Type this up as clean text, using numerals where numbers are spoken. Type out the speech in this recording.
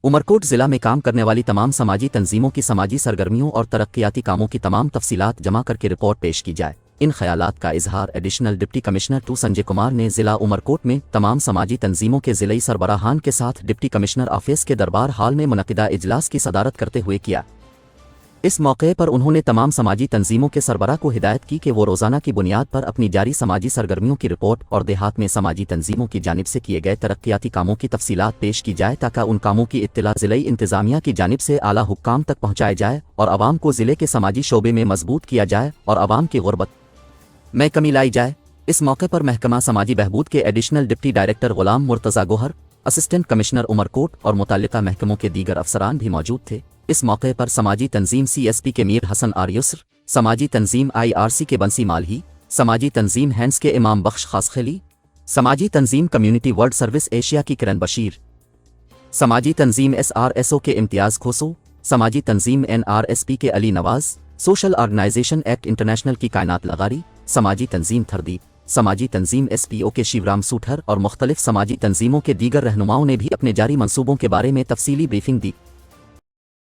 उमरकोट ज़िला में काम करने वाली तमाम समाजी तंजीमों की समाजी सरगर्मियों और तरक्याती कामों की तमाम तफसीलात जमा करके रिपोर्ट पेश की जाए। इन ख्यालात का इजहार additional deputy commissioner 2 Sanjay Kumar ने ज़िला उमरकोट में तमाम समाजी तंजीमों के ज़िलई सरबराहान के साथ डिप्टी कमिश्नर ऑफिस के दरबार हाल में मुनक़िदा इजलास की सदारत करते हुए किया। इस मौके पर उन्होंने तमाम समाजी तंजीमों के सरबराह को हिदायत की कि वो रोज़ाना की बुनियाद पर अपनी जारी समाजी सरगर्मियों की रिपोर्ट और देहात में समाजी तंजीमों की जानिब से किए गए तरक्याती कामों की तफसीलात पेश की जाए ताकि उन कामों की इत्तला ज़िलई इंतज़ामिया की जानिब से आला हुक्काम तक पहुँचाए जाए और आवाम को ज़िले के समाजी शोबे में मजबूत किया जाए और आवाम की गुर्बत में कमी लाई जाए। इस मौके पर महकमा समाजी बहबूद के एडिशनल डिप्टी डायरेक्टर गुलाम मुर्तज़ा गोहर, असिस्टेंट कमिश्नर उमरकोट और मुतल्लिका महकमों के दीगर अफसरान भी मौजूद थे। इस मौके पर समाजी तंजीम CSP के मीर हसन आर युस्र, समाजी तंजीम IRC के बंसी मालही, समाजी तंजीम हैंड्स के इमाम बख्श खासखेली, समाजी तंजीम कम्युनिटी वर्ल्ड सर्विस एशिया की किरण बशीर, समाजी तंजीम SRSO के इम्तियाज़ खोसो, समाजी तंजीम NRSP के Ali Nawaz, social organisation act international की कायनात लगारी, समाजी तंजीम थरदीप, समाजी तंजीम SPO के शिवराम सूठर और मुख्तलिफ समाजी तंजीमों के दीगर रहनुमाओं ने भी अपने जारी मंसूबों के बारे में तफसीली ब्रीफिंग दी।